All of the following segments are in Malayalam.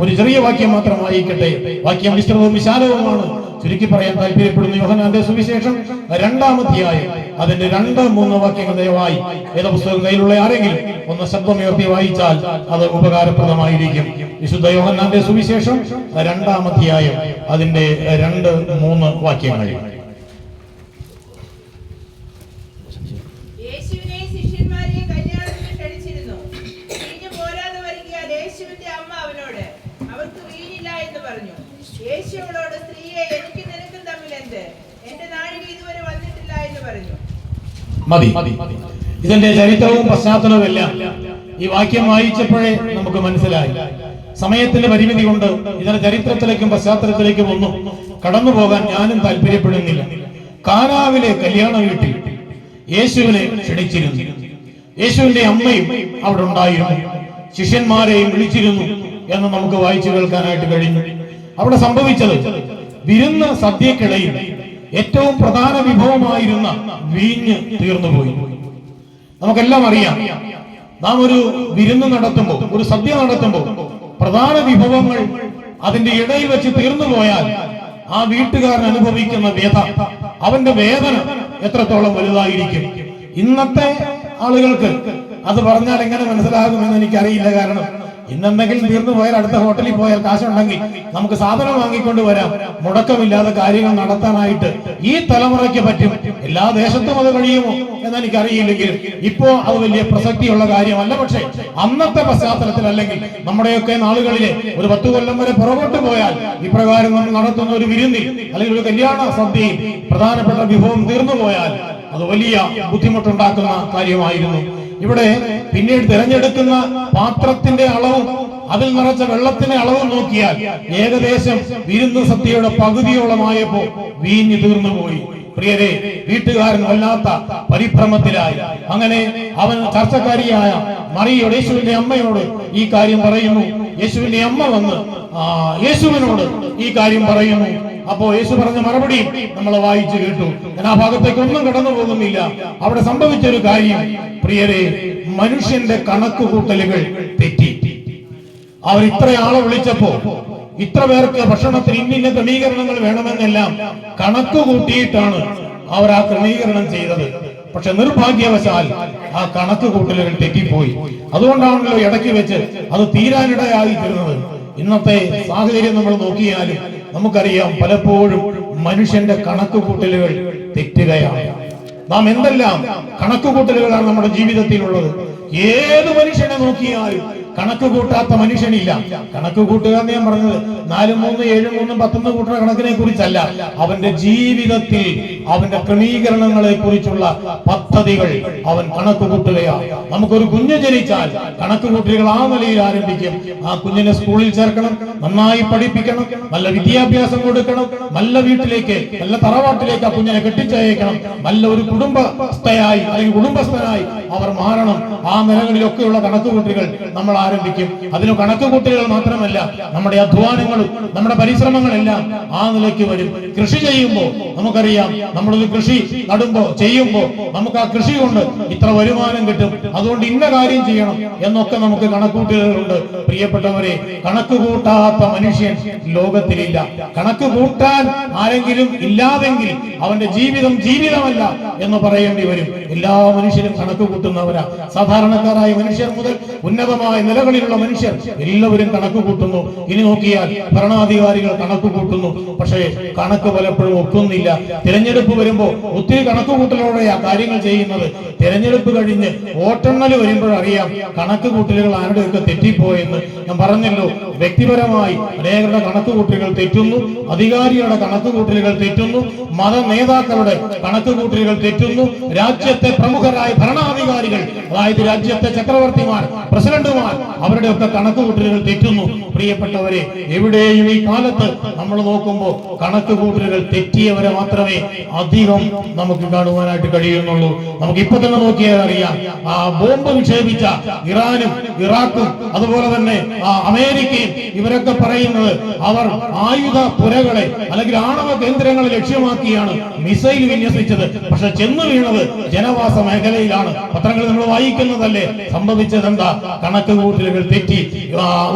ഒരു ചെറിയ വാക്യം മാത്രം വായിക്കട്ടെ. വാക്യം വിസ്തൃതവും വിശാലവുമാണ്. ചുരുക്കി പറയാൻ താല്പര്യപ്പെടുന്നു. യോഹന്നാന്റെ സുവിശേഷം 2-ാം അധ്യായം അതിന്റെ 2-3 വാക്യങ്ങൾ ദയവായി വേദപുസ്തകം കയ്യിലുള്ള ആരെങ്കിലും ഒന്ന് ശബ്ദമുയർത്തി വായിച്ചാൽ അത് ഉപകാരപ്രദമായിരിക്കും. വിശുദ്ധ യോഹന്നാന്റെ സുവിശേഷം 2-ാം അധ്യായം അതിന്റെ 2-3 വാക്യങ്ങൾ. മതി. ഇതിന്റെ ചരിത്രവും പശ്ചാത്തലവും എല്ലാം ഈ വാക്യം വായിച്ചപ്പോഴേ നമുക്ക് മനസ്സിലായി. സമയത്തിന്റെ പരിമിതി കൊണ്ട് ഇതിന്റെ ചരിത്രത്തിലേക്കും പശ്ചാത്തലത്തിലേക്കും ഒന്നും കടന്നു പോകാൻ ഞാനും താല്പര്യപ്പെടുന്നില്ല. കാനാവിലെ കല്യാണ വീട്ടിൽ യേശുവിനെ ക്ഷണിച്ചിരുന്നു. യേശുവിന്റെ അമ്മയും അവിടെ ഉണ്ടായിരുന്നു. ശിഷ്യന്മാരെയും വിളിച്ചിരുന്നു എന്ന് നമുക്ക് വായിച്ചു കേൾക്കാനായിട്ട് കഴിഞ്ഞു. അവിടെ സംഭവിച്ചത് വിരുന്ന് സദ്യക്കിടയിൽ ഏറ്റവും പ്രധാന വിഭവമായിരുന്ന വീഞ്ഞ് തീർന്നുപോയി. നമുക്കെല്ലാം അറിയാം, നാം ഒരു വിരുന്ന് നടത്തുമ്പോൾ, ഒരു സദ്യ നടത്തുമ്പോൾ പ്രധാന വിഭവങ്ങൾ അതിന്റെ ഇടയിൽ വെച്ച് തീർന്നു പോയാൽ ആ വീട്ടുകാരൻ അനുഭവിക്കുന്ന വ്യഥ, അവന്റെ വേദന എത്രത്തോളം വലുതായിരിക്കും. ഇന്നത്തെ ആളുകൾക്ക് അത് പറഞ്ഞാൽ എങ്ങനെ മനസ്സിലാകുമെന്ന് എനിക്കറിയില്ല. കാരണം ഇന്നെന്തെങ്കിലും തീർന്നു പോയാൽ അടുത്ത ഹോട്ടലിൽ പോയാൽ കാശുണ്ടെങ്കിൽ നമുക്ക് സാധനം വാങ്ങിക്കൊണ്ട് വരാം. മുടക്കമില്ലാതെ കാര്യങ്ങൾ നടത്താനായിട്ട് ഈ തലമുറയ്ക്ക് പറ്റും. എല്ലാ ദേശത്തും അത് കഴിയുമോ എന്ന് എനിക്കറിയില്ലെങ്കിലും ഇപ്പോ അത് വലിയ പ്രസക്തിയുള്ള കാര്യമല്ല. പക്ഷേ അന്നത്തെ പശ്ചാത്തലത്തിൽ, അല്ലെങ്കിൽ നമ്മുടെയൊക്കെ നാളുകളിലെ ഒരു 10 കൊല്ലം വരെ പുറകോട്ട് പോയാൽ ഇപ്രകാരം നമ്മൾ നടത്തുന്ന ഒരു വിരുന്നിൽ അല്ലെങ്കിൽ ഒരു കല്യാണ സദ്യയിൽ പ്രധാനപ്പെട്ട വിഭവം തീർന്നു പോയാൽ അത് വലിയ ബുദ്ധിമുട്ടുണ്ടാക്കുന്ന കാര്യമായിരുന്നു. ഇവിടെ പിന്നീട് തിരഞ്ഞെടുക്കുന്ന പാത്രത്തിന്റെ അളവും അതിൽ നിറച്ച വെള്ളത്തിന്റെ അളവും നോക്കിയാൽ ഏകദേശം വിരുന്ന് സദ്യയുടെ പകുതിയോളമായപ്പോ വീഞ്ഞ് തീർന്നുപോയി. പ്രിയരെ, വീട്ടുകാരൻ വല്ലാത്ത പരിഭ്രമത്തിലായി. അങ്ങനെ അവൻ ചർച്ചക്കാരിയായ മറിയയോട്, യേശുവിന്റെ അമ്മയോട് ഈ കാര്യം പറയുന്നു. യേശുവിന്റെ അമ്മ വന്ന് യേശുവിനോട് ഈ കാര്യം പറയുന്നു. അപ്പോ യേശു പറഞ്ഞ മറുപടിയും നമ്മൾ വായിച്ചു കേട്ടു. ഞാൻ ആ ഭാഗത്തേക്ക് ഒന്നും കടന്നു പോകുന്നില്ല. അവിടെ സംഭവിച്ചൊരു കാര്യം, പ്രിയരെ, മനുഷ്യന്റെ കണക്ക് കൂട്ടലുകൾ തെറ്റി. അവർ ഇത്ര ആളെ വിളിച്ചപ്പോ ഇത്ര പേർക്ക് ഭക്ഷണത്തിന് ഇന്ന ക്രമീകരണങ്ങൾ വേണമെന്നെല്ലാം കണക്ക് കൂട്ടിയിട്ടാണ് അവർ ആ ക്രമീകരണം ചെയ്തത്. പക്ഷെ നിർഭാഗ്യവശാൽ ആ കണക്ക് കൂട്ടലുകൾ തെറ്റിപ്പോയി. അതുകൊണ്ടാണല്ലോ ഇടയ്ക്ക് വെച്ച് അത് തീരാനിടയായി തീർന്നത്. ഇന്നത്തെ സാഹചര്യം നമ്മൾ നോക്കിയാലും നമുക്കറിയാം, പലപ്പോഴും മനുഷ്യന്റെ കണക്ക് കൂട്ടലുകൾ തെറ്റുകയാണ്. നാം എന്തെല്ലാം കണക്ക് കൂട്ടലുകളാണ് നമ്മുടെ ജീവിതത്തിലുള്ളത്. ഏത് മനുഷ്യനെ നോക്കിയാലും കണക്ക് കൂട്ടാത്ത മനുഷ്യനില്ല. കണക്ക് കൂട്ടുക എന്ന് ഞാൻ പറഞ്ഞത് 4, 3, 7, 3, 10 കൂട്ടുന്ന കണക്കിനെ കുറിച്ചല്ല. അവന്റെ ജീവിതത്തിൽ അവന്റെ ക്രമീകരണങ്ങളെ കുറിച്ചുള്ള പദ്ധതികൾ അവൻ കണക്ക് കൂട്ടുകയാണ്. നമുക്കൊരു കുഞ്ഞ് ജനിച്ചാൽ കണക്ക് കൂട്ടലുകൾ ആ നിലയിൽ ആരംഭിക്കും. ആ കുഞ്ഞിനെ സ്കൂളിൽ ചേർക്കണം, നന്നായി പഠിപ്പിക്കണം, നല്ല വിദ്യാഭ്യാസം കൊടുക്കണം, നല്ല വീട്ടിലേക്ക്, നല്ല തറവാട്ടിലേക്ക് ആ കുഞ്ഞിനെ കെട്ടിച്ചയക്കണം, നല്ല ഒരു കുടുംബസ്ഥയായി അല്ലെങ്കിൽ കുടുംബസ്ഥനായി അവർ മാറണം. ആ നിലകളിലൊക്കെയുള്ള കണക്ക് കൂട്ടലുകൾ നമ്മൾ ആരംഭിക്കും. അതിന് കണക്ക് കൂട്ടലുകൾ മാത്രമല്ല, നമ്മുടെ അധ്വാനങ്ങളും നമ്മുടെ പരിശ്രമങ്ങളെല്ലാം ആ നിലയ്ക്ക് വരും. കൃഷി ചെയ്യുമ്പോൾ നമുക്കറിയാം, നമ്മളൊരു കൃഷി നടുമ്പോ ചെയ്യുമ്പോൾ നമുക്ക് ആ കൃഷി കൊണ്ട് ഇത്ര വരുമാനം കിട്ടും, അതുകൊണ്ട് ഇന്ന കാര്യം ചെയ്യണം എന്നൊക്കെ നമുക്ക് കണക്കൂട്ടലുകളുണ്ട്. പ്രിയപ്പെട്ടവരെ, കണക്ക് കൂട്ടാത്ത മനുഷ്യൻ ലോകത്തിലില്ല. കണക്ക് കൂട്ടാൻ ആരെങ്കിലും ഇല്ലാതെങ്കിൽ അവന്റെ ജീവിതം ജീവിതമല്ല എന്ന് പറയേണ്ടി വരും. എല്ലാ മനുഷ്യരും കണക്ക് കൂട്ടുന്നവരാ. സാധാരണക്കാരായ മനുഷ്യർ മുതൽ ഉന്നതമായ നിലകളിലുള്ള മനുഷ്യർ എല്ലാവരും കണക്ക് കൂട്ടുന്നു. ഇനി നോക്കിയാൽ ഭരണാധികാരികൾ കണക്ക് കൂട്ടുന്നു. പക്ഷേ കണക്ക് പലപ്പോഴും ഒക്കുന്നില്ല. തിരഞ്ഞെടുപ്പ് വരുമ്പോ ഒത്തിരി കണക്ക് കൂട്ടലോടെയാ കാര്യങ്ങൾ ചെയ്യുന്നത്. തിരഞ്ഞെടുപ്പ് കഴിഞ്ഞ് വോട്ടെണ്ണൽ വരുമ്പോഴറിയാം കണക്ക് കൂട്ടലുകൾ ആരുടെയൊക്കെ തെറ്റിപ്പോയെന്ന്. ഞാൻ പറഞ്ഞല്ലോ, വ്യക്തിപരമായി അനേകരുടെ കണക്ക് കൂട്ടലുകൾ തെറ്റുന്നു, അധികാരികളുടെ കണക്ക് കൂട്ടലുകൾ തെറ്റുന്നു, മത നേതാക്കളുടെ കണക്ക് കൂട്ടലുകൾ തെറ്റുന്നു, രാജ്യത്തെ പ്രമുഖരായ ഭരണാധികാരികൾ, അതായത് രാജ്യത്തെ ചക്രവർത്തിമാർ, പ്രസിഡന്റുമാർ, അവരുടെ ഒക്കെ കണക്ക് കൂട്ടലുകൾ തെറ്റുന്നു. പ്രിയപ്പെട്ടവരെ, എവിടെയും ഈ കാലത്ത് നമ്മൾ നോക്കുമ്പോൾ കണക്ക് കൂട്ടലുകൾ തെറ്റിയവരെ മാത്രമേ അധികം നമുക്ക് കാണുവാനായിട്ട് കഴിയുന്നുള്ളൂ. നമുക്ക് ഇപ്പൊ തന്നെ നോക്കിയാൽ അറിയാം, ആ ബോംബ് നിക്ഷേപിച്ച ഇറാനും ഇറാഖും അതുപോലെ തന്നെ അമേരിക്കയും ഇവരൊക്കെ പറയുന്നത് അവർ ആയുധ പുരകളെ അല്ലെങ്കിൽ ആണവ കേന്ദ്രങ്ങളെ ലക്ഷ്യമാക്കിയാണ് മിസൈൽ വിന്യസിച്ചത്. പക്ഷെ ചെന്ന് വീണത് ജനവാസ മേഖലയിലാണ്. പത്രങ്ങൾ നമ്മൾ വായിക്കുന്നതല്ലേ. സംഭവിച്ചത് എന്താ? കണക്ക് കൂട്ടലുകൾ തെറ്റി.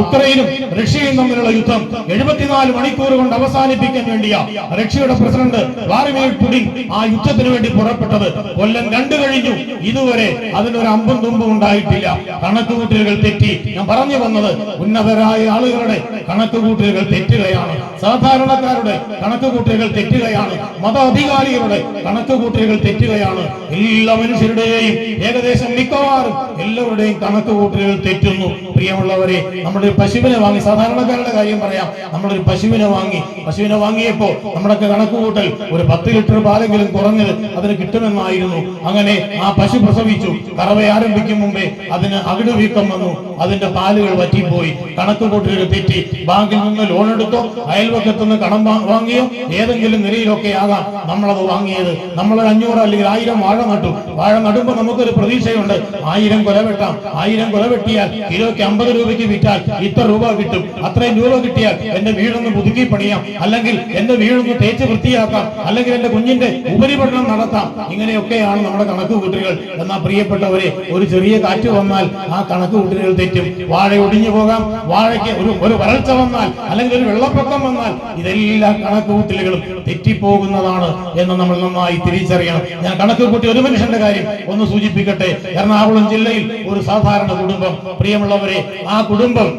ഉക്രൈനും റഷ്യയും തമ്മിലുള്ള യുദ്ധം 74 മണിക്കൂർ കൊണ്ട് അവസാനിപ്പിക്കാൻ വേണ്ടിയാ റഷ്യയുടെ പ്രസിഡന്റ് വ്ളാഡിമിർ പുടിൻ ആ യുദ്ധത്തിന് വേണ്ടി പുറപ്പെട്ടത്. കൊല്ലം 2 കഴിഞ്ഞു, ഇതുവരെ അതിനൊരു അമ്പും തുമ്പും ഉണ്ടായിട്ടില്ല. കണക്കുകൂട്ടലുകൾ തെറ്റി. ഞാൻ പറഞ്ഞു വന്നത്, ഉന്നതരായ ആളുകളുടെ കണക്കുകൂട്ടലുകൾ തെറ്റുകയാണ്, സാധാരണക്കാരുടെ കണക്കുകൂട്ടലുകൾ തെറ്റുകയാണ്, മത അധികാരികളുടെ കണക്കുകൂട്ടലുകൾ തെറ്റുകയാണ്. എല്ലാ മനുഷ്യരുടെയും ഏകദേശം മിക്കവാറും എല്ലാവരുടെയും കണക്കുകൂട്ടലുകൾ തെറ്റുന്നു. പ്രിയമുള്ളവരെ, നമ്മളൊരു പശുവിനെ വാങ്ങി, സാധാരണക്കാരുടെ കാര്യം പറയാം, നമ്മളൊരു പശുവിനെ വാങ്ങിയപ്പോ നമ്മുടെയൊക്കെ കണക്കുകൂട്ടൽ ഒരു 10 ലിറ്റർ പാലെങ്കിലും കുറഞ്ഞത് അതിന് കിട്ടുമെന്നായിരുന്നു. അങ്ങനെ ആ പശു പ്രസവിച്ചു. കറവ ആരംഭിക്കും മുമ്പേ അതിന് അകിട് വീക്കം വന്നു, അതിന്റെ പാലുകൾ വറ്റിപ്പോയി, കണക്കുകൂട്ടലുകൾ തെറ്റി. ബാങ്കിൽ നിന്ന് ലോൺ എടുത്തോ, അയൽവക്കത്തുനിന്ന് കടം വാങ്ങിയോ, ഏതെങ്കിലും നിലയിലൊക്കെ ആകാം നമ്മളത് വാങ്ങിയത്. നമ്മളൊരു 500 അല്ലെങ്കിൽ 1000 വാഴ നടുമ്പോ നമുക്കൊരു പ്രതീക്ഷയുണ്ട്, 1000 കൊല വെട്ടാം, 1000 കൊല വെട്ടിയാൽ കിലോയ്ക്ക് 50 രൂപയ്ക്ക് വിറ്റാൽ ഇത്ര രൂപ കിട്ടും, അത്രയും രൂപ കിട്ടിയാൽ എന്റെ വീടൊന്ന് പുതുക്കി പണിയാം, അല്ലെങ്കിൽ എന്റെ വീടൊന്ന് തേച്ച് വൃത്തിയാക്കാം, അല്ലെങ്കിൽ എന്റെ കുഞ്ഞിന്റെ ഉപരിപഠനം നടത്താം. ഇങ്ങനെയൊക്കെയാണ് നമ്മുടെ കണക്കുകൂട്ടലുകൾ. എന്നാൽ പ്രിയപ്പെട്ടവരെ, ഒരു ചെറിയ കാറ്റ് വന്നാൽ ആ കണക്കുകൂട്ടലുകൾ തെറ്റും. വാഴ ഒടിഞ്ഞു പോകാം, വാഴയ്ക്ക് ഒരു വരൾച്ച വന്നാൽ, അല്ലെങ്കിൽ ഒരു വെള്ളപ്പൊക്കം വന്നാൽ, ഇതെല്ലാം കണക്കുകൂട്ടലുകളും തെറ്റിപ്പോകുന്നതാണ് എന്ന് നമ്മൾ നന്നായി തിരിച്ചറിയണം. ഞാൻ കണക്കുകൂട്ടി ഒരു മനുഷ്യന്റെ കാര്യം ഒന്ന് സൂചിപ്പിക്കട്ടെ. എറണാകുളം ജില്ലയിൽ ഒരു സാധാരണ കുടുംബം. പ്രിയമുള്ളവരെ, ആ കുടുംബം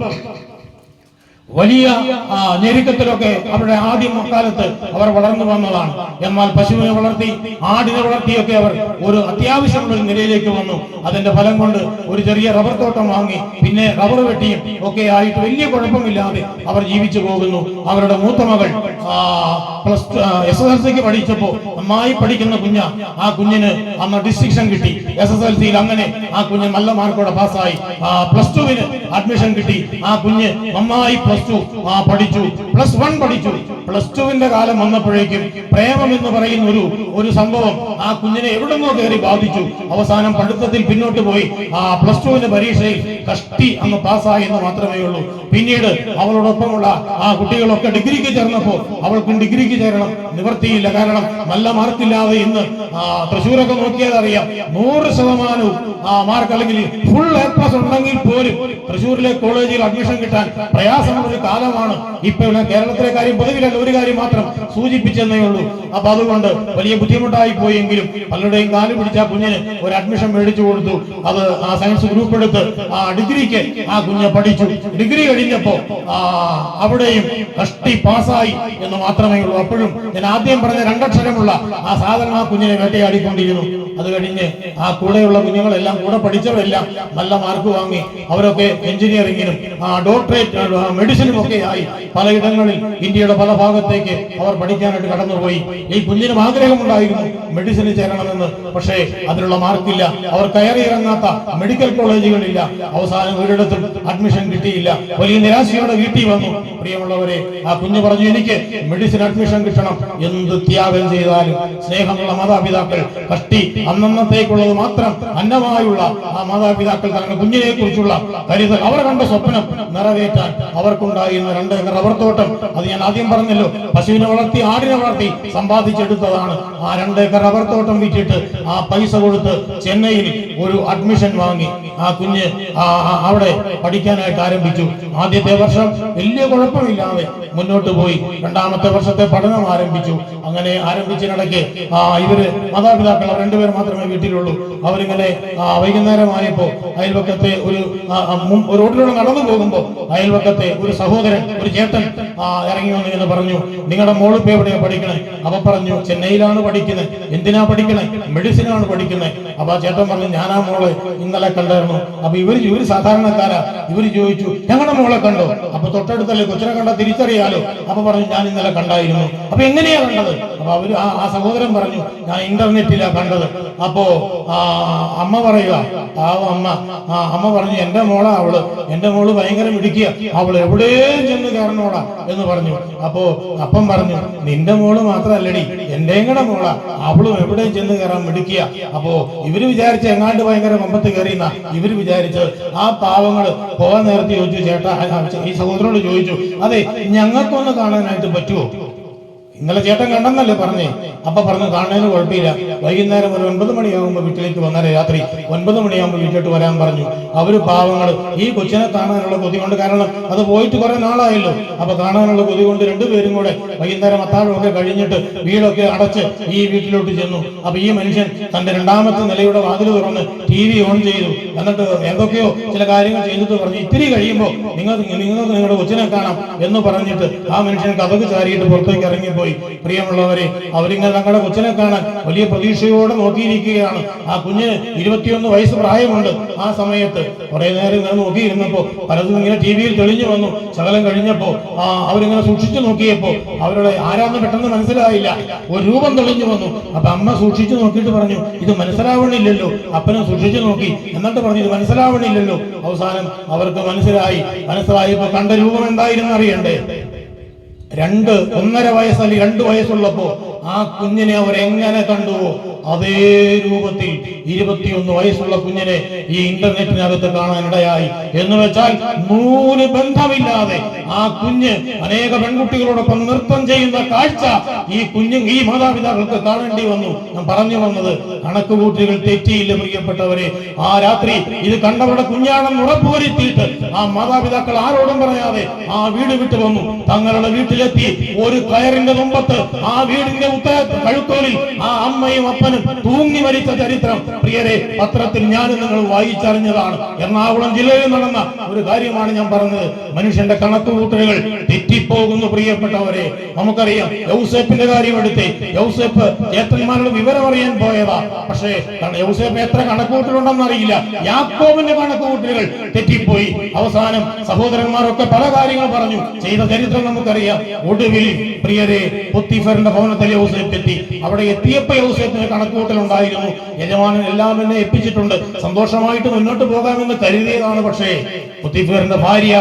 വലിയ ഞെരുക്കത്തിലൊക്കെ അവരുടെ ആദ്യ കാലത്ത് അവർ വളർന്നു വന്നതാണ്. എന്നാൽ പശുവിനെ വളർത്തി, ആടിനെ വളർത്തിയൊക്കെ അവർ ഒരു അത്യാവശ്യമുള്ള നിലയിലേക്ക് വന്നു. അതിന്റെ ഫലം കൊണ്ട് ഒരു ചെറിയ റബ്ബർ തോട്ടം വാങ്ങി, പിന്നെ റബ്ബർ വെട്ടിയും ഒക്കെ ആയിട്ട് വലിയ കുഴപ്പമില്ലാതെ അവർ ജീവിച്ചു പോകുന്നു. അവരുടെ മൂത്ത മകൾ SSLCക്ക് പഠിച്ചപ്പോ നന്നായി പഠിക്കുന്ന ആ കുഞ്ഞിന് അന്ന് ഡിസ്റ്റിങ്ഷൻ കിട്ടി. SSLCയിൽ അങ്ങനെ ആ കുഞ്ഞ് നല്ല മാർക്കോടെ പാസ്സായി. +2 അഡ്മിഷൻ കിട്ടി. ആ കുഞ്ഞ് നന്നായി +2 പഠിച്ചു, +1 പഠിച്ചു. +2 കാലം വന്നപ്പോഴേക്കും പ്രേമം എന്ന് പറയുന്ന ഒരു സംഭവം ആ കുഞ്ഞിനെ എവിടെന്നോ കയറി ബാധിച്ചു. അവസാനം പഠിത്തത്തിൽ പിന്നോട്ട് പോയി. +2 പരീക്ഷയിൽ കഷ്ടി അങ്ങ് പാസ്സായി എന്ന് മാത്രമേ ഉള്ളൂ. പിന്നീട് അവളോടൊപ്പമുള്ള ആ കുട്ടികളൊക്കെ ഡിഗ്രിക്ക് ചേർന്നപ്പോ അവൾക്കും ഡിഗ്രിക്ക് ചേരണം, നിവർത്തിയില്ല. കാരണം നല്ല മാർക്കില്ലാതെ ഇന്ന് തൃശ്ശൂരൊക്കെ നോക്കിയാൽ അറിയാം, 100% മാർക്ക് അല്ലെങ്കിൽ ഫുൾ A+ ഉണ്ടെങ്കിൽ പോലും തൃശ്ശൂരിലെ കോളേജിൽ അഡ്മിഷൻ കിട്ടാൻ പ്രയാസമുള്ള ഒരു കാലമാണ് ഇപ്പൊ. കേരളത്തിലെ കാര്യം പൊതുവിലല്ല, ഒരു കാര്യം മാത്രം സൂചിപ്പിച്ചെന്നേ ഉള്ളൂ. അപ്പൊ അതുകൊണ്ട് വലിയ ബുദ്ധിമുട്ടായി പോയെങ്കിലും പലരുടെയും കാല് പിടിച്ച കുഞ്ഞിന് ഒരു അഡ്മിഷൻ മേടിച്ചു കൊടുത്തു. അത് സയൻസ് ഗ്രൂപ്പ് എടുത്ത് ഡിഗ്രിക്ക് ആ കുഞ്ഞ് പഠിച്ചു. ഡിഗ്രി കഴിഞ്ഞപ്പോ അവിടെയും കഷ്ടി പാസ്സായി എന്ന് മാത്രമേ ഉള്ളൂ. അപ്പോഴും ഞാൻ ആദ്യം പറഞ്ഞ 2 അക്ഷരമുള്ള ആ സാധനം ആ കുഞ്ഞിനെ വേട്ടയാടിക്കൊണ്ടിരുന്നു. അത് കഴിഞ്ഞ് ആ കൂടെയുള്ള കുഞ്ഞുങ്ങളെല്ലാം, കൂടെ പഠിച്ചവരെല്ലാം നല്ല മാർക്ക് വാങ്ങി. അവരൊക്കെ എഞ്ചിനീയറിംഗിനും ഡോക്ടറേറ്റ് മെഡിസിനും ഒക്കെ ആയി പലയിടങ്ങളിൽ ഇന്ത്യയുടെ പല ഭാഗത്തേക്ക് അവർ പഠിക്കാനായിട്ട് കടന്നുപോയി. ഈ കുഞ്ഞിനും ആഗ്രഹമുണ്ടായിരുന്നു മെഡിസിന് ചേരണമെന്ന്. പക്ഷേ അതിനുള്ള മാർക്കില്ല. അവർ കയറി ഇറങ്ങാത്ത മെഡിക്കൽ കോളേജുകളില്ല. അവസാനം ഒരിടത്തും അഡ്മിഷൻ കിട്ടിയില്ല. വലിയ നിരാശയോടെ വീട്ടിൽ വന്നു. പ്രിയമുള്ളവരെ, ആ കുഞ്ഞ് പറഞ്ഞു, എനിക്ക് മെഡിസിൻ അഡ്മിഷൻ കിട്ടണം, എന്ത് ത്യാഗം ചെയ്താലും. സ്നേഹമുള്ള മാതാപിതാക്കൾ കഷ്ടി അന്നത്തേക്കുള്ളത് മാത്രം അന്നമായുള്ള ആ മാതാപിതാക്കൾ തങ്ങളുടെ കുഞ്ഞിനെ കുറിച്ചുള്ള കരുതൽ, അവർ കണ്ട സ്വപ്നം നിറവേറ്റാൻ അവർക്കുണ്ടായിരുന്ന 2 ഏക്കർ റബ്ബർ തോട്ടം. അത് ഞാൻ ആദ്യം പറഞ്ഞല്ലോ, പശുവിനെ വളർത്തി, ആടിനെ വളർത്തി സമ്പാദിച്ചെടുത്തതാണ്. ആ 2 ഏക്കർ റബ്ബർ തോട്ടം വിറ്റിട്ട് ആ പൈസ കൊടുത്ത് ചെന്നൈയിൽ ഒരു അഡ്മിഷൻ വാങ്ങി. ആ കുഞ്ഞ് അവിടെ പഠിക്കാനായിട്ട് ആരംഭിച്ചു. ആദ്യത്തെ വർഷം വലിയ കുഴപ്പമില്ലാതെ മുന്നോട്ട് പോയി. 2ാമത്തെ വർഷത്തെ പഠനം ആരംഭിച്ചു. അങ്ങനെ ആരംഭിച്ചതിനിടയ്ക്ക് ഇവര് മാതാപിതാക്കൾ 2 പേർ മാത്രമേ വീട്ടിലുള്ളൂ. അവരിങ്ങനെ വൈകുന്നേരമായപ്പോ അയൽവക്കത്തെ ഒരു റോഡിലൂടെ നടന്നു പോകുമ്പോ അയൽവക്കത്തെ ഒരു സഹോദരൻ, ഒരു ചേട്ടൻ ഇറങ്ങി വന്നു എന്ന് പറഞ്ഞു, നിങ്ങളുടെ മോളിപ്പോ എവിടെയാ പഠിക്കണേ? അപ്പൊ പറഞ്ഞു, ചെന്നൈയിലാണ് പഠിക്കുന്നത്. എന്തിനാ പഠിക്കണേ? മെഡിസിനാണ് പഠിക്കുന്നത്. അപ്പൊ ആ ചേട്ടൻ പറഞ്ഞു, ഞാനാ മോളെ ഇന്നലെ കണ്ടായിരുന്നു. അപ്പൊ ഇവര് സാധാരണക്കാരാ. ഇവര് ചോദിച്ചു, ഞങ്ങളുടെ മോളെ കണ്ടോ? അപ്പൊ തൊട്ടടുത്തല്ലേ, കൊച്ചിനെ കണ്ടാൽ തിരിച്ചറിയാലോ. അപ്പൊ പറഞ്ഞു, ഞാൻ ഇന്നലെ കണ്ടായിരുന്നു. അപ്പൊ എങ്ങനെയാ കണ്ടത്? അപ്പൊ അപ്പൊ അവര് ആ സഹോദരൻ പറഞ്ഞു, ഞാൻ ഇന്റർനെറ്റിലാ കണ്ടത്. അപ്പോ അമ്മ പറയുക, അമ്മ പറഞ്ഞു, എന്റെ മോളാ അവള്, എന്റെ മോള് ഭയങ്കര മിടുക്കിയ, അവള് എവിടെയും ചെന്ന് കയറണോളാ എന്ന് പറഞ്ഞു. അപ്പോ അപ്പം പറഞ്ഞു, നിന്റെ മോള് മാത്രല്ലടി, എന്റെയും കൂടെ മോളാ, അവളും എവിടെയും ചെന്ന് കയറാൻ മിടുക്കിയ. അപ്പോ ഇവര് വിചാരിച്ച് എങ്ങാണ്ട് ഭയങ്കര കൊമ്പത്ത് കയറിയെന്ന ഇവര് വിചാരിച്ചത്. ആ പാവങ്ങള് പോകാൻ നേരത്തെ ചോദിച്ചു, ചേട്ടാ, ഈ സഹോദരനോട് ചോദിച്ചു, അതെ ഞങ്ങൾക്കൊന്ന് കാണാനായിട്ട് പറ്റുമോ? ഇന്നലെ ചേട്ടൻ കണ്ടെന്നല്ലേ പറഞ്ഞേ? അപ്പൊ പറഞ്ഞു, കാണുന്നതിന് കുഴപ്പമില്ല, വൈകുന്നേരം ഒരു 9 മണിയാകുമ്പോൾ വീട്ടിലേക്ക് വന്നാലേ, രാത്രി 9 മണിയാകുമ്പോൾ വീട്ടിലോട്ട് വരാൻ പറഞ്ഞു. അവര് പാവങ്ങൾ ഈ കൊച്ചിനെ കാണാനുള്ള കൊതി കൊണ്ട്, കാരണം അത് പോയിട്ട് കുറെ നാളായല്ലോ, അപ്പൊ കാണാനുള്ള കൊതി കൊണ്ട് രണ്ടുപേരും കൂടെ വൈകുന്നേരം അത്താഴമൊക്കെ കഴിഞ്ഞിട്ട് വീടൊക്കെ അടച്ച് ഈ വീട്ടിലോട്ട് ചെന്നു. അപ്പൊ ഈ മനുഷ്യൻ തന്റെ 2ാമത്തെ നിലയുടെ വാതിൽ തുറന്ന് TV ഓൺ ചെയ്തു. എന്നിട്ട് എന്തൊക്കെയോ ചില കാര്യങ്ങൾ ചെയ്തിട്ട് പറഞ്ഞു, ഇത്തിരി കഴിയുമ്പോൾ നിങ്ങൾക്ക് നിങ്ങളുടെ കൊച്ചിനെ കാണാം എന്ന് പറഞ്ഞിട്ട് ആ മനുഷ്യൻ കഥക് ചാരിയിട്ട് പുറത്തേക്ക് ഇറങ്ങിപ്പോയി. പ്രിയമുള്ളവരെ, അവരിങ്ങനെ തങ്ങളുടെ കൊച്ചിനെ കാണാൻ വലിയ പ്രതീക്ഷയോടെ നോക്കിയിരിക്കുകയാണ്. ആ കുഞ്ഞിന് 21 വയസ്സ് പ്രായമുണ്ട്. ആ സമയത്ത് കുറെ നേരം ഇങ്ങനെ നോക്കിയിരുന്നപ്പോ പലതും ഇങ്ങനെ TV-യിൽ തെളിഞ്ഞു വന്നു. ശകലം കഴിഞ്ഞപ്പോ അവരിങ്ങനെ സൂക്ഷിച്ചു നോക്കിയപ്പോ അവരുടെ ആരാന്ന് പെട്ടെന്ന് മനസ്സിലായില്ല. ഒരു രൂപം തെളിഞ്ഞു വന്നു. അപ്പൊ അമ്മ സൂക്ഷിച്ചു നോക്കിയിട്ട് പറഞ്ഞു, ഇത് മനസ്സിലാവണില്ലല്ലോ. അപ്പനും സൂക്ഷിച്ചു നോക്കി, എന്നിട്ട് പറഞ്ഞു, ഇത് മനസ്സിലാവണില്ലല്ലോ. അവസാനം അവർക്ക് മനസ്സിലായപ്പോ കണ്ട രൂപം എന്തായിരുന്നു അറിയണ്ടേ? 1.5 വയസ്സ് അല്ലെങ്കിൽ 2 വയസ്സുള്ളപ്പോ ആ കുഞ്ഞിനെ അവരെങ്ങനെ കണ്ടുവോ അതേ രൂപത്തിൽ 21 വയസ്സുള്ള കുഞ്ഞിനെ ഈ ഇന്റർനെറ്റിനകത്ത് കാണാനിടയായി. എന്ന് വെച്ചാൽ 100 ബന്ധമില്ലാതെ ആ കുഞ്ഞ് അനേക പെൺകുട്ടികളോടൊപ്പം നൃത്തം ചെയ്യുന്ന കാഴ്ച ഈ മാതാപിതാക്കൾക്ക് കാണേണ്ടി വന്നു. ഞാൻ പറഞ്ഞു വന്നത്, കണക്കുകൂട്ടുകൾ തെറ്റിയില്ല പ്രിയപ്പെട്ടവരെ. ആ രാത്രി ഇത് കണ്ടവരുടെ കുഞ്ഞാണെന്ന് ഉറപ്പുവരുത്തിയിട്ട് ആ മാതാപിതാക്കൾ ആരോടും പറയാതെ ആ വീട് വിട്ടു വന്നു. തങ്ങളുടെ വീട്ടിലെത്തി ഒരു കയറിന്റെ മുമ്പത്ത് ആ വീടിന്റെ കഴുത്തോലിൽ ആ അമ്മയും അപ്പനും തൂങ്ങി മരിച്ച ചരിത്രം പ്രിയരെ പത്രത്തിൽ ഞാനും നിങ്ങൾ വായിച്ചറിഞ്ഞതാണ്. എറണാകുളം ജില്ലയിൽ നടന്ന ഒരു കാര്യമാണ് ഞാൻ പറഞ്ഞത്. മനുഷ്യന്റെ കണക്കുകൂട്ടലുകൾ തെറ്റിപ്പോകുന്നു പ്രിയപ്പെട്ടവരെ. നമുക്കറിയാം, യൗസേപ്പിന്റെ കാര്യം എടുത്തേ. യൗസേപ്പ് ചേട്ടന്മാരുടെ വിവരം അറിയാൻ പോയതാ. പക്ഷേ യൗസേപ്പ് എത്ര കണക്കുകൂട്ടലുണ്ടെന്ന് അറിയില്ല. യാക്കോബിന്റെ കണക്കുകൂട്ടലുകൾ തെറ്റിപ്പോയി. അവസാനം സഹോദരന്മാരൊക്കെ പല കാര്യങ്ങൾ പറഞ്ഞു ചെയ്ത ചരിത്രം നമുക്കറിയാം. ഒടുവിൽ പ്രിയരെ പൊത്തിഫറിന്റെ ഭവനത്തിൽ യൗസേപ്പ് എത്തി. അവിടെ എത്തിയപ്പോ യൗസേപ്പിന് കണക്കുകൂട്ടൽ ഉണ്ടായിരുന്നു. യജമാനൻ എല്ലാം എന്നെ ഏൽപ്പിച്ചിട്ടുണ്ട്, സന്തോഷമായിട്ട് മുന്നോട്ട് പോകാമെന്ന് കരുതിയതാണ്. പക്ഷേ പൊത്തിഫറിന്റെ ഭാര്യ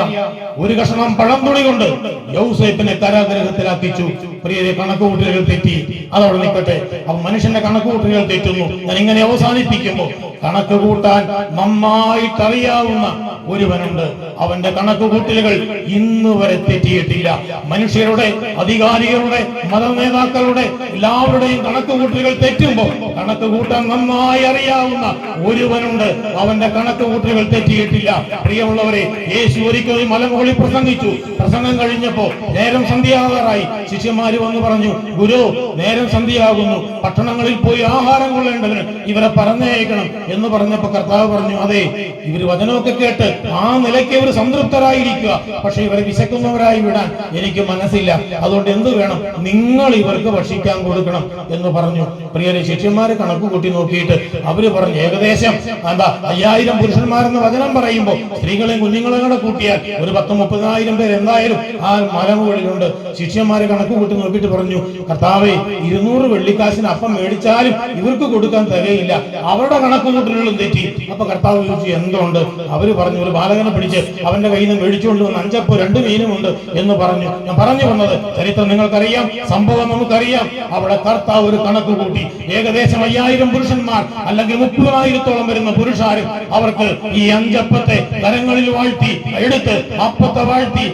ഒരു കഷണം പഴം തുണി കൊണ്ട് യൗസേപ്പിനെ കാരാഗൃഹത്തിലാക്കിച്ചു. പ്രിയരെ, കണക്കുകൂട്ടലുകൾ തെറ്റി. അതവിടെ നിൽക്കട്ടെ. അപ്പൊ മനുഷ്യന്റെ കണക്കുകൂട്ടലുകൾ തെറ്റുന്നു. ഞാൻ ഇങ്ങനെ അവസാനിപ്പിക്കുമ്പോ, കണക്ക് കൂട്ടാൻ നന്നായിട്ട് അറിയാവുന്ന ഒരുവനുണ്ട്. അവന്റെ കണക്കുകൂട്ടലുകൾ ഇന്ന് വരെ തെറ്റിയിട്ടില്ല. മനുഷ്യരുടെ, അധികാരികളുടെ, മതനേതാക്കളുടെ എല്ലാവരുടെയും കണക്കുകൂട്ടലുകൾ തെറ്റുമ്പോ കണക്ക് കൂട്ടാൻ നന്നായി അറിയാവുന്ന ഒരുവനുണ്ട്. അവന്റെ കണക്കുകൂട്ടലുകൾ തെറ്റിയിട്ടില്ല. പ്രിയമുള്ളവരെ, യേശു ഒരിക്കൽ മലമുകളിൽ പ്രസംഗിച്ചു. പ്രസംഗം കഴിഞ്ഞപ്പോ നേരം സന്ധ്യയാകാറായി. ശിഷ്യന്മാര് വന്ന് പറഞ്ഞു, ഗുരു, നേരം സന്ധ്യയാകുന്നു, പട്ടണങ്ങളിൽ പോയി ആഹാരം കൊള്ളേണ്ടതിന് ഇവരെ പറഞ്ഞയക്കണം എന്ന് പറഞ്ഞപ്പോ കർത്താവ് പറഞ്ഞു, അതെ, ഇവര് വചനമൊക്കെ കേട്ട് ആ നിലയ്ക്ക് ഇവർ സംതൃപ്തരായിരിക്കുക, പക്ഷെ ഇവരെ വിശക്കുന്നവരായി വിടാൻ എനിക്ക് മനസ്സില്ല. അതുകൊണ്ട് എന്ത് വേണം? നിങ്ങൾ ഇവർക്ക് ഭക്ഷിക്കാൻ കൊടുക്കണം എന്ന് പറഞ്ഞു. പ്രിയരെ, ശിഷ്യന്മാരെ കണക്ക് കൂട്ടി നോക്കിയിട്ട് അവര് പറഞ്ഞു, ഏകദേശം 5000 പുരുഷന്മാരെന്ന് വചനം പറയുമ്പോൾ സ്ത്രീകളെയും കുഞ്ഞുങ്ങളെയും കൂടെ കൂട്ടിയാൽ ഒരു 10-30,000 പേർ എന്തായാലും ആ മലമുകളിലുണ്ട്. ശിഷ്യന്മാരെ കണക്ക് കൂട്ടി നോക്കിയിട്ട് പറഞ്ഞു, കർത്താവേ, 200 വെള്ളിക്കാശിന് അപ്പം മേടിച്ചാലും ഇവർക്ക് കൊടുക്കാൻ തികയില്ല. അവരുടെ കണക്കുകൂട്ടലുകളും തെറ്റി. അപ്പൊ കർത്താവ് ചോദിച്ചു, എന്തുകൊണ്ട്? അവര് പറഞ്ഞു, ഒരു ബാലകനെ പിടിച്ച് അവന്റെ കയ്യിൽ നിന്ന് മേടിച്ചുകൊണ്ട് വന്ന് 5 അപ്പം 2 മീനും ഉണ്ട് എന്ന് പറഞ്ഞു. ഞാൻ പറഞ്ഞു വന്നത്, ചരിത്രം നിങ്ങൾക്കറിയാം, സംഭവം നമുക്കറിയാം. അവിടെ കർത്താവ് ഒരു കണക്ക് കൂട്ടി. ഏകദേശം 5000 പുരുഷന്മാർ അല്ലെങ്കിൽ 30,000-ഓളം വരുന്ന പുരുഷാരും അവർക്ക് ഈ 5 അപ്പത്തെ കരങ്ങളിൽ വാഴ്ത്തി എടുത്ത് അപ്പത്തെ വാഴ്ത്തി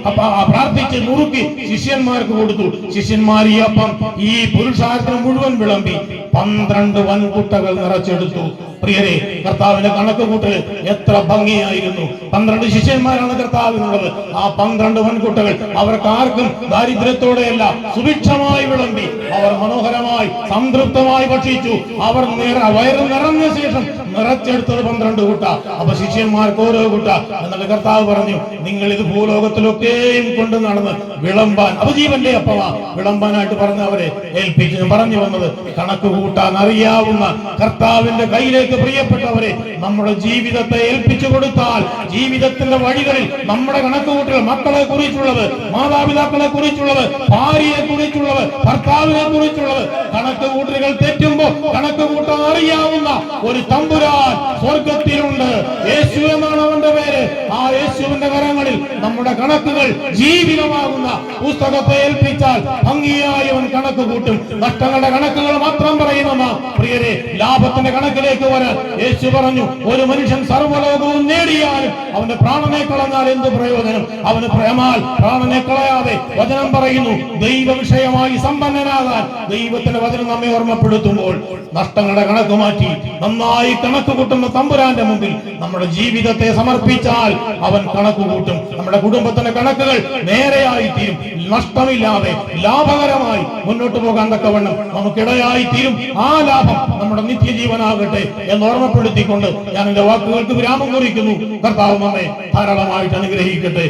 പ്രാർത്ഥിച്ച് നുറുക്കി ശിഷ്യന്മാർക്ക് കൊടുത്തു. ശിഷ്യന്മാർ ഈ അപ്പം ഈ പുരുഷാരത്തിന് മുഴുവൻ വിളമ്പി 12 വൻകുട്ടകൾ നിറച്ചെടുത്തു. പ്രിയരെ, കർത്താവിന്റെ കണക്ക് കൂട്ടൽ എത്ര ഭംഗിയായിരുന്നു. 12 ശിഷ്യന്മാരാണ് കർത്താവിനുള്ളത്. ആ 12 വൻകുട്ടകൾ അവർക്ക് ആർക്കും ദാരിദ്ര്യത്തോടെയല്ല, സുഭിക്ഷമായി വിളമ്പി. അവർ മനോഹരമായി സംതൃപ്തമായി ഭക്ഷിച്ചു. അവർ വയറ് നിറഞ്ഞ ശേഷം നിറച്ചെടുത്തത് 12 കുട്ട. അപ്പൊ ശിഷ്യന്മാർക്ക് ഓരോ കുട്ട. എന്നിട്ട് കർത്താവ് പറഞ്ഞു, നിങ്ങൾ ഇത് ഭൂലോകത്തിലൊക്കെയും കൊണ്ട് നടന്ന് വിളമ്പാൻ, അപജീവന്റെ അപ്പമാ വിളമ്പാനായിട്ട് പറഞ്ഞവരെ ഏൽപ്പിച്ചു. പറഞ്ഞു വന്നത്, കണക്ക് കൂട്ടാൻ അറിയാവുന്ന കർത്താവിന്റെ കയ്യിലേക്ക് കരങ്ങളിലേക്ക് പ്രിയപ്പെട്ടവരെ നമ്മുടെ ജീവിതത്തെ ഏൽപ്പിച്ചു കൊടുത്താൽ ജീവിതത്തിന്റെ വഴികളിൽ നമ്മുടെ കണക്കുകൂട്ടൽ, മക്കളെ കുറിച്ചുള്ളത്, മാതാപിതാക്കളെ കുറിച്ചുള്ളത്, ഭാര്യയെ കുറിച്ചുള്ളത്, ഭർത്താവിനെ കുറിച്ചുള്ളത്, കണക്കുകൂട്ടലുകൾ തെറ്റുമ്പോ കണക്കുകൂട്ടാൻ അറിയാവുന്ന ഒരു തമ്പുരാൻ സ്വർഗത്തിലുണ്ട്. യേശു എന്നാണ് അവന്റെ പേര്. ആ യേശുവിന്റെ കരങ്ങളിൽ നമ്മുടെ കണക്കുകൾ ജീവിതമാകുന്ന പുസ്തകത്തെ ഏൽപ്പിച്ചാൽ ഭംഗിയായി അവൻ കണക്ക് കൂട്ടും. നഷ്ടങ്ങളുടെ കണക്കുകൾ മാത്രം പറയുന്ന പ്രിയരെ, ലാഭത്തിന്റെ കണക്കിലേക്ക് വരാൻ യേശു പറഞ്ഞു, ഒരു മനുഷ്യൻ സർവ്വലോകവും നേടിയാലും അവന്റെ പ്രാണനെ കളഞ്ഞാൽ എന്ത് പ്രയോജനം? അവന് പ്രേമാൽ പ്രാണനെ കളയാതെ വചനം പറയുന്നു, ദൈവ വിഷയമായി സമ്പന്നനാകാൻ ദൈവത്തിന്റെ വചനം നമ്മെ ഓർമ്മപ്പെടുത്തുമ്പോൾ നഷ്ടങ്ങളുടെ കണക്ക് മാറ്റി നന്നായി കണക്ക് കൂട്ടുന്ന തമ്പുരാന്റെ മുമ്പിൽ നമ്മുടെ ജീവിതത്തെ സമർപ്പിച്ചാൽ അവൻ കണക്ക് കൂട്ടും. നമ്മുടെ കുടുംബത്തിന്റെ കണക്കുകൾ നേരെയായി തീരും. നഷ്ടമില്ലാതെ ലാഭകരമായി മുന്നോട്ട് പോകാൻ തക്കവണ്ണം നമുക്കിടയായി തീരും. ആ ലാഭം നമ്മുടെ നിത്യജീവനാകട്ടെ എന്ന് ഓർമ്മപ്പെടുത്തിക്കൊണ്ട് ഞാൻ എന്റെ വാക്കുകൾക്ക് വിരാമം കുറിക്കുന്നു. കർത്താവ് നമ്മെ ധാരാളമായിട്ട് അനുഗ്രഹിക്കട്ടെ.